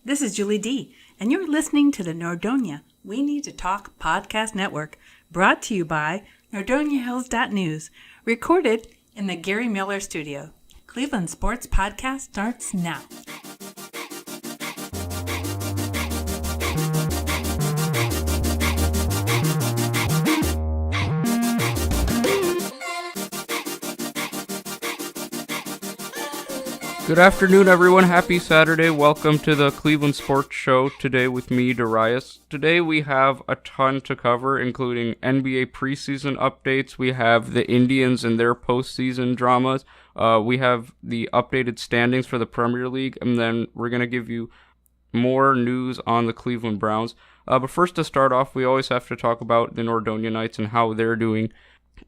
This is Julie D., and you're listening to the Nordonia We Need to Talk podcast network, brought to you by NordoniaHills.news, recorded in the Gary Miller studio. Cleveland Sports Podcast starts now. Good afternoon, everyone. Happy Saturday. Welcome to the Cleveland Sports Show today with me, Darius. Today we have a ton to cover, including NBA preseason updates. We have the Indians and their postseason dramas. We have the updated standings for the Premier League, and then we're going to give you more news on the Cleveland Browns. But first, to start off, we always have to talk about the Nordonia Knights and how they're doing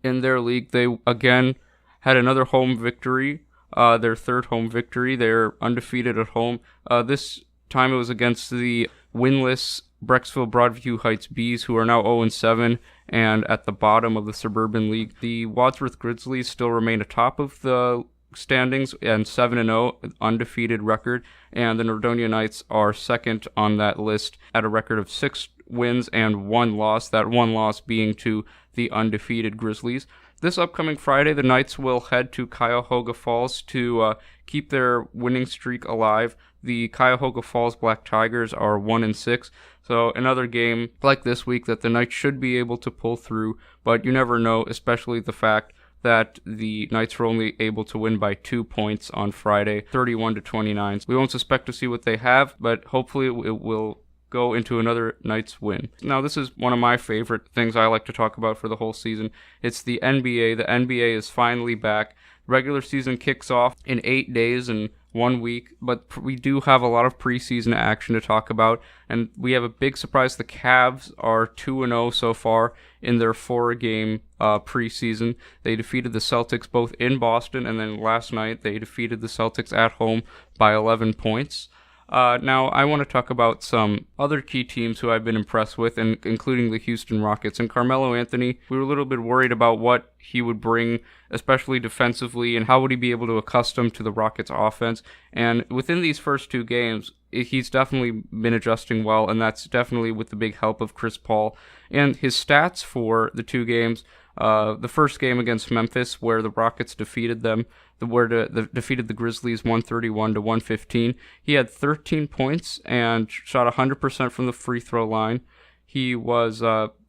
in their league. They, again, had another home victory. Their third home victory. They're undefeated at home. This time it was against the winless Brecksville Broadview Heights Bees, who are now 0-7 and at the bottom of the Suburban League. The Wadsworth Grizzlies still remain atop of the standings and 7-0 undefeated record, and the Nordonia Knights are second on that list at a record of 6 wins and 1 loss, that 1 loss being to the undefeated Grizzlies. This upcoming Friday, the Knights will head to Cuyahoga Falls to keep their winning streak alive. The Cuyahoga Falls Black Tigers are 1-6, so another game like this week that the Knights should be able to pull through, but you never know, especially the fact that the Knights were only able to win by 2 points on Friday, 31-29. We won't suspect to see what they have, but hopefully it will go into another Knights win. Now, this is one of my favorite things I like to talk about for the whole season. It's the NBA. The NBA is finally back. Regular season kicks off in 8 days and 1 week, but we do have a lot of preseason action to talk about, and we have a big surprise. The Cavs are 2-0 so far in their 4-game preseason. They defeated the Celtics both in Boston, and then last night they defeated the Celtics at home by 11 points. Now, I want to talk about some other key teams who I've been impressed with, including the Houston Rockets. And Carmelo Anthony, we were a little bit worried about what he would bring, especially defensively, and how would he be able to accustom to the Rockets' offense. And within these first 2 games, he's definitely been adjusting well, and that's definitely with the big help of Chris Paul. And his stats for the 2 games, the first game against Memphis, where the Rockets defeated them, defeated the Grizzlies 131-115. He had 13 points and shot 100% from the free throw line. He was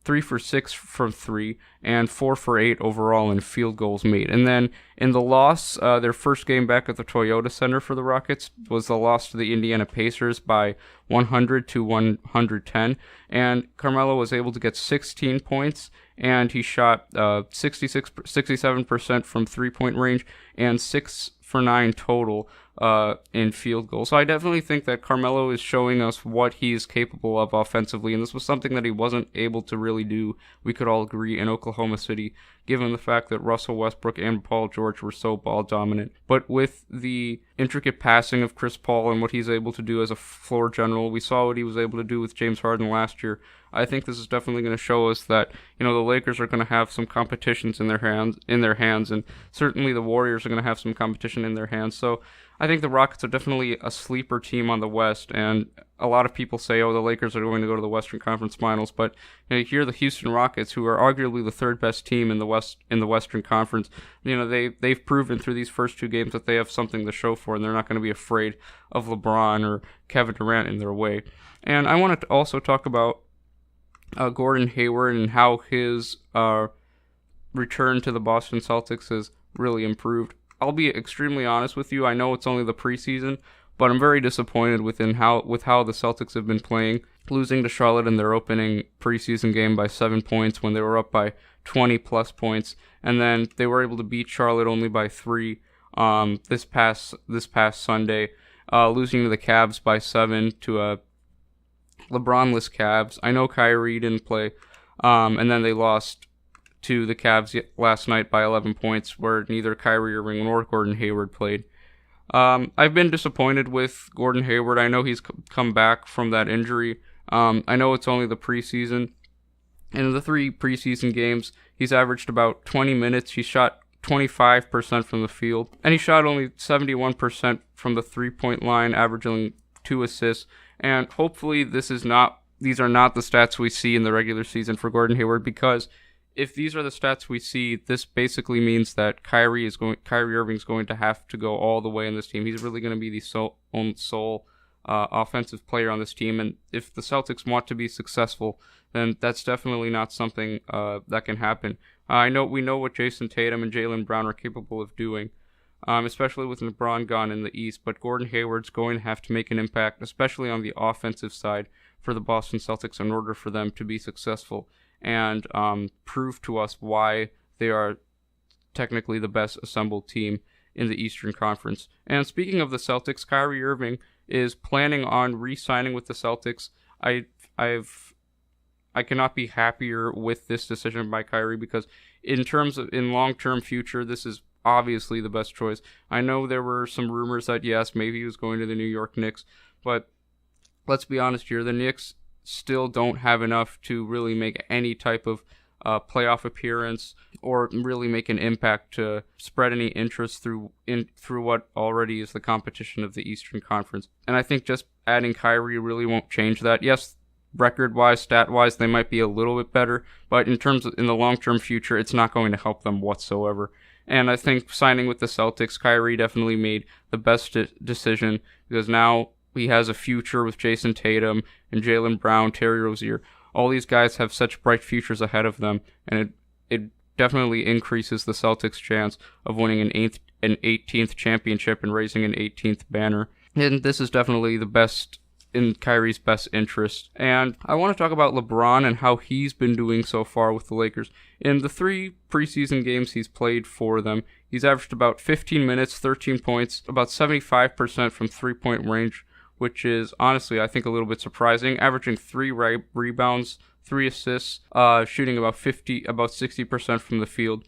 3 for 6 from 3 and 4 for 8 overall in field goals made. And then in the loss, their first game back at the Toyota Center for the Rockets was the loss to the Indiana Pacers by 100-110. And Carmelo was able to get 16 points, and he shot 67% from three-point range and 6 for 9 total in field goals. So I definitely think that Carmelo is showing us what he is capable of offensively, and this was something that he wasn't able to really do, we could all agree, in Oklahoma City, given the fact that Russell Westbrook and Paul George were so ball dominant. But with the intricate passing of Chris Paul and what he's able to do as a floor general, we saw what he was able to do with James Harden last year. I think this is definitely going to show us that, the Lakers are going to have some competitions in their hands, and certainly the Warriors are going to have some competition in their hands. So I think the Rockets are definitely a sleeper team on the West, and a lot of people say, the Lakers are going to go to the Western Conference Finals, but here the Houston Rockets, who are arguably the 3rd best team in the Western Conference, they've proven through these first 2 games that they have something to show for, and they're not going to be afraid of LeBron or Kevin Durant in their way. And I want to also talk about Gordon Hayward and how his return to the Boston Celtics has really improved. I'll be extremely honest with you. I know it's only the preseason, but I'm very disappointed with how the Celtics have been playing, losing to Charlotte in their opening preseason game by 7 points when they were up by 20-plus points, and then they were able to beat Charlotte only by 3 this past Sunday, losing to the Cavs by 7 to a LeBron-less Cavs. I know Kyrie didn't play, and then they lost to the Cavs last night by 11 points, where neither Kyrie Irving nor Gordon Hayward played. I've been disappointed with Gordon Hayward. I know he's come back from that injury. I know it's only the preseason. In the 3 preseason games, he's averaged about 20 minutes. He shot 25% from the field, and he shot only 71% from the three-point line, averaging 2 assists, and hopefully these are not the stats we see in the regular season for Gordon Hayward, because if these are the stats we see, this basically means that Kyrie Irving is going to have to go all the way in this team. He's really going to be the sole offensive player on this team, and if the Celtics want to be successful, then that's definitely not something that can happen. We know what Jason Tatum and Jaylen Brown are capable of doing, especially with LeBron gone in the East, but Gordon Hayward's going to have to make an impact, especially on the offensive side, for the Boston Celtics in order for them to be successful and prove to us why they are technically the best assembled team in the Eastern Conference. And speaking of the Celtics, Kyrie Irving is planning on re-signing with the Celtics. I cannot be happier with this decision by Kyrie, because in long-term future, this is obviously the best choice. I know there were some rumors that yes, maybe he was going to the New York Knicks, but let's be honest here, the Knicks still don't have enough to really make any type of playoff appearance or really make an impact to spread any interest through what already is the competition of the Eastern Conference. And I think just adding Kyrie really won't change that. Yes, record-wise, stat-wise, they might be a little bit better, but in the long-term future, it's not going to help them whatsoever. And I think signing with the Celtics, Kyrie definitely made the best decision, because now he has a future with Jason Tatum and Jaylen Brown, Terry Rozier. All these guys have such bright futures ahead of them, and it definitely increases the Celtics' chance of winning an 18th championship and raising an 18th banner. And this is definitely the best in Kyrie's best interest. And I want to talk about LeBron and how he's been doing so far with the Lakers. In the 3 preseason games he's played for them, he's averaged about 15 minutes, 13 points, about 75% from three-point range, which is honestly, I think, a little bit surprising, averaging 3 rebounds, 3 assists, shooting about 60% from the field.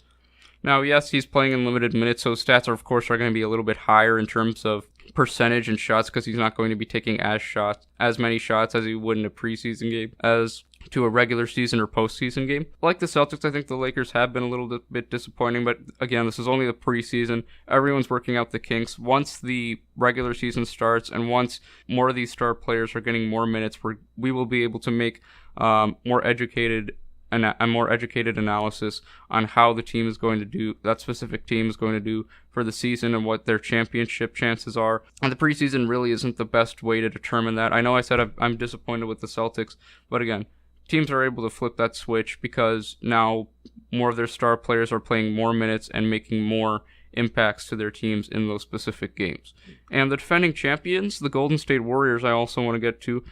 Now, yes, he's playing in limited minutes, so stats are going to be a little bit higher in terms of percentage and shots, because he's not going to be taking as many shots as he would in a preseason game as to a regular season or postseason game. Like the Celtics, I think the Lakers have been a little bit disappointing, but again, this is only the preseason. Everyone's working out the kinks. Once the regular season starts and once more of these star players are getting more minutes, we will be able to make more educated analysis on how the team is going to do, that specific team is going to do for the season and what their championship chances are. And the preseason really isn't the best way to determine that. I know I said I'm disappointed with the Celtics, but again, teams are able to flip that switch because now more of their star players are playing more minutes and making more impacts to their teams in those specific games. And the defending champions, the Golden State Warriors, I also want to get to.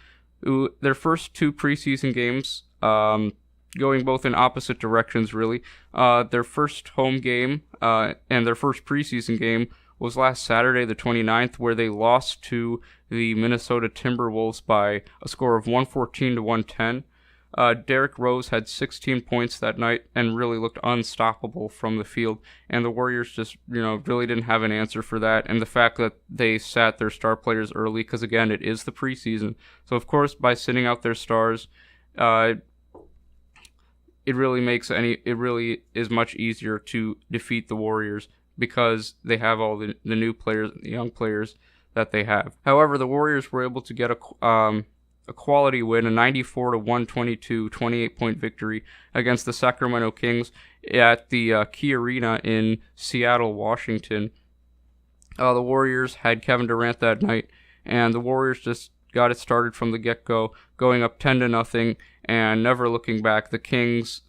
Their first 2 preseason games, going both in opposite directions, really. Their first home game and their first preseason game was last Saturday, the 29th, where they lost to the Minnesota Timberwolves by a score of 114-110. Derrick Rose had 16 points that night and really looked unstoppable from the field, and the Warriors just, really didn't have an answer for that. And the fact that they sat their star players early, because again, it is the preseason. So of course, by sitting out their stars, it really is much easier to defeat the Warriors because they have all the new players, the young players that they have. However, the Warriors were able to get a quality win, a 94-122 28-point victory against the Sacramento Kings at the Key Arena in Seattle, Washington. The Warriors had Kevin Durant that night, and the Warriors just got it started from the get-go, going up 10-0 and never looking back. The Kings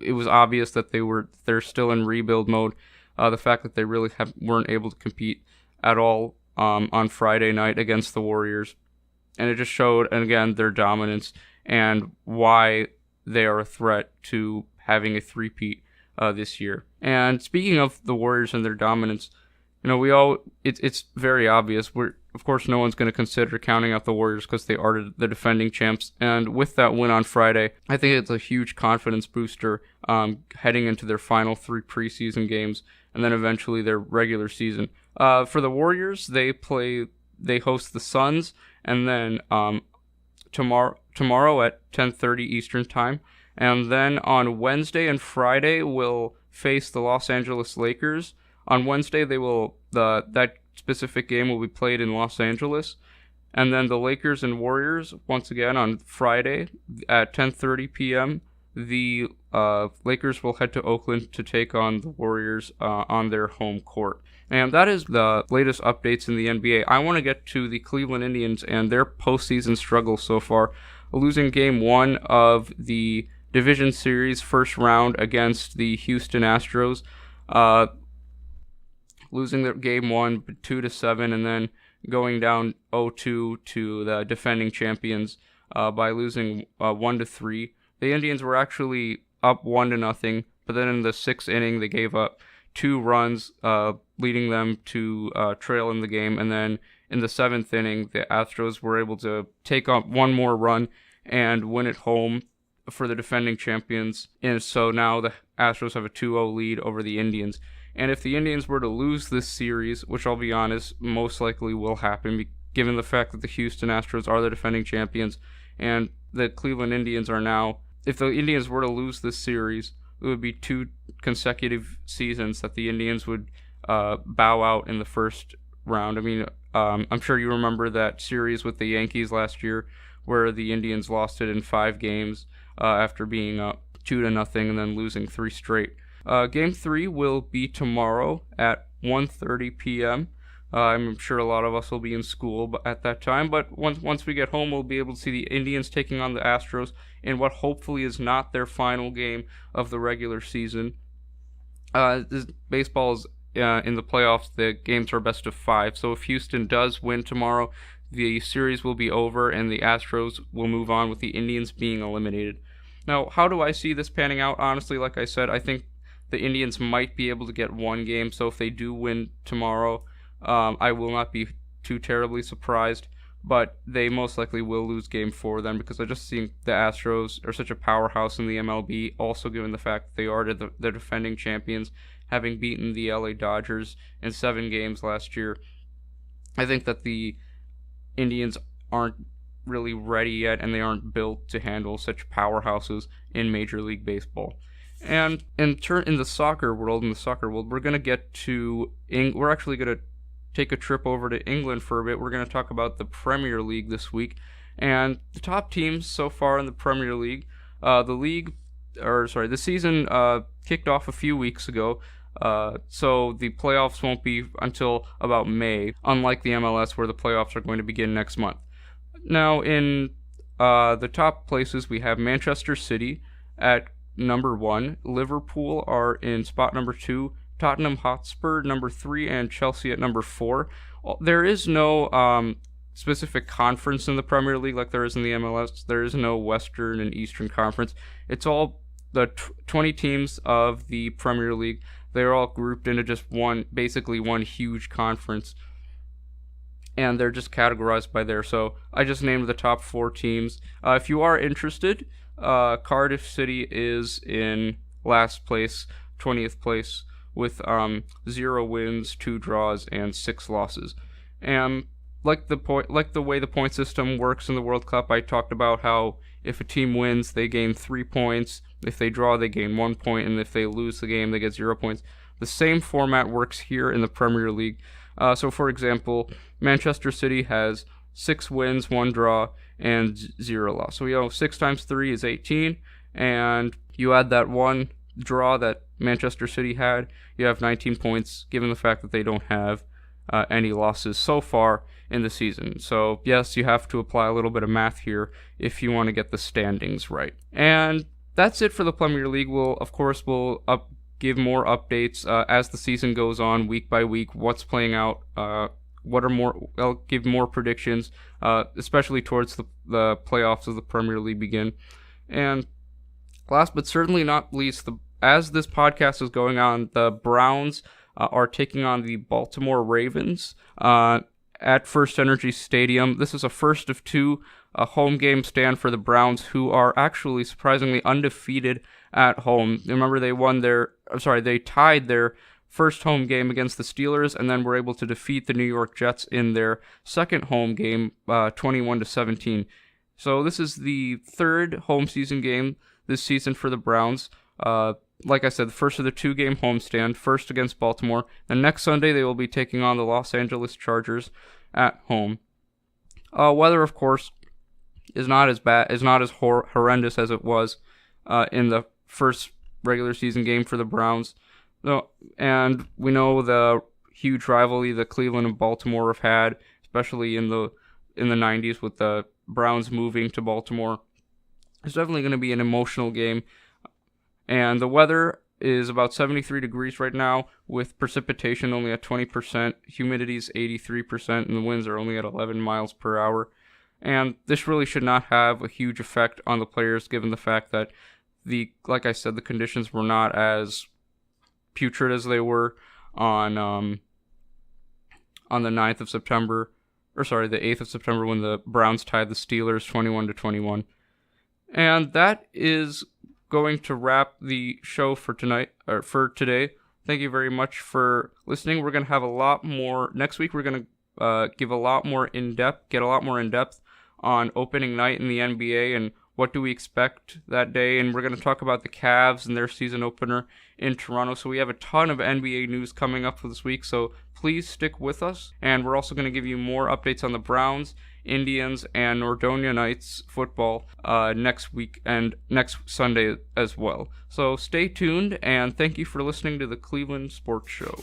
it was obvious that they're still in rebuild mode. The fact that they really weren't able to compete at all on Friday night against the Warriors. And it just showed, and again, their dominance and why they are a threat to having a three-peat this year. And speaking of the Warriors and their dominance, it's very obvious. Of course, no one's going to consider counting out the Warriors because they are the defending champs. And with that win on Friday, I think it's a huge confidence booster heading into their final 3 preseason games and then eventually their regular season. For the Warriors, they host the Suns, and then tomorrow at 10:30 Eastern Time. And then on Wednesday and Friday, we'll face the Los Angeles Lakers. On Wednesday, that specific game will be played in Los Angeles. And then the Lakers and Warriors, once again on Friday at 10:30 p.m., the Lakers will head to Oakland to take on the Warriors on their home court. And that is the latest updates in the NBA. I want to get to the Cleveland Indians and their postseason struggle so far, losing game 1 of the division series first round against the Houston Astros, losing their game 1 2-7, and then going down 0-2 to the defending champions by losing 1-3. The Indians were actually up 1-0, but then in the 6th inning they gave up 2 runs, leading them to trail in the game. And then in the 7th inning, the Astros were able to take up one more run and win it home for the defending champions. And so now the Astros have a 2-0 lead over the Indians. And if the Indians were to lose this series, which I'll be honest, most likely will happen, given the fact that the Houston Astros are the defending champions and the Cleveland Indians are now, if the Indians were to lose this series, it would be 2 consecutive seasons that the Indians would bow out in the first round. I mean, I'm sure you remember that series with the Yankees last year where the Indians lost it in 5 games after being up 2-0 and then losing 3 straight. Game 3 will be tomorrow at 1:30 p.m. I'm sure a lot of us will be in school at that time, but once we get home, we'll be able to see the Indians taking on the Astros in what hopefully is not their final game of the regular season. Baseball is in the playoffs. The games are best of 5, so if Houston does win tomorrow, the series will be over and the Astros will move on with the Indians being eliminated. Now, how do I see this panning out? Honestly, like I said, I think the Indians might be able to get 1 game, so if they do win tomorrow, I will not be too terribly surprised, but they most likely will lose game 4 then, because I just think the Astros are such a powerhouse in the MLB, also given the fact that they are the defending champions, having beaten the LA Dodgers in 7 games last year. I think that the Indians aren't really ready yet, and they aren't built to handle such powerhouses in Major League Baseball. And in the soccer world, we're going to get to we're actually going to take a trip over to England for a bit. We're going to talk about the Premier League this week, and the top teams so far in the Premier League. The season kicked off a few weeks ago, so the playoffs won't be until about May, unlike the MLS where the playoffs are going to begin next month. Now, in the top places, we have Manchester City at number 1, Liverpool are in spot number 2, Tottenham Hotspur number 3, and Chelsea at number 4. There is no specific conference in the Premier League like there is in the MLS. There is no Western and Eastern Conference. It's all the 20 teams of the Premier League. They're all grouped into just basically one huge conference, and they're just categorized by there. So I just named the top 4 teams. If you are interested, Cardiff City is in last place, 20th place, with 0 wins, 2 draws, and 6 losses. And like the way the point system works in the World Cup, I talked about how if a team wins, they gain 3 points. If they draw, they gain 1 point, and if they lose the game, they get 0 points. The same format works here in the Premier League. So, for example, Manchester City has 6 wins, 1 draw, and 0 loss. So 6 times 3 is 18, and you add that 1 draw that Manchester City had, you have 19 points, given the fact that they don't have any losses so far in the season. So yes, you have to apply a little bit of math here if you want to get the standings right. And that's it for the Premier League. We'll give more updates as the season goes on, week by week, what's playing out, I'll give more predictions, especially towards the playoffs as the Premier League begin. And last but certainly not least, as this podcast is going on, the Browns are taking on the Baltimore Ravens at First Energy Stadium. This is a first of 2 home game stand for the Browns, who are actually surprisingly undefeated at home. Remember, they tied their first home game against the Steelers, and then were able to defeat the New York Jets in their second home game, 21-17. So this is the 3rd home season game this season for the Browns. Like I said, the first of the 2-game homestand, first against Baltimore. Then next Sunday, they will be taking on the Los Angeles Chargers at home. Weather, of course, is not as bad, is not as horrendous as it was in the first regular season game for the Browns. No, and we know the huge rivalry that Cleveland and Baltimore have had, especially in the 90s with the Browns moving to Baltimore. It's definitely going to be an emotional game. And the weather is about 73 degrees right now, with precipitation only at 20%, humidity is 83%, and the winds are only at 11 miles per hour. And this really should not have a huge effect on the players, given the fact that like I said, the conditions were not as putrid as they were on the 9th of September, the 8th of September, when the Browns tied the Steelers 21-21. And that is going to wrap the show for today. Thank you very much for listening. We're going to have a lot more next week. We're going to get a lot more in depth on opening night in the NBA and what do we expect that day. And we're going to talk about the Cavs and their season opener in Toronto. So we have a ton of NBA news coming up for this week. So please stick with us. And we're also going to give you more updates on the Browns, Indians, and Nordonia Knights football next week and next Sunday as well. So stay tuned, and thank you for listening to the Cleveland Sports Show.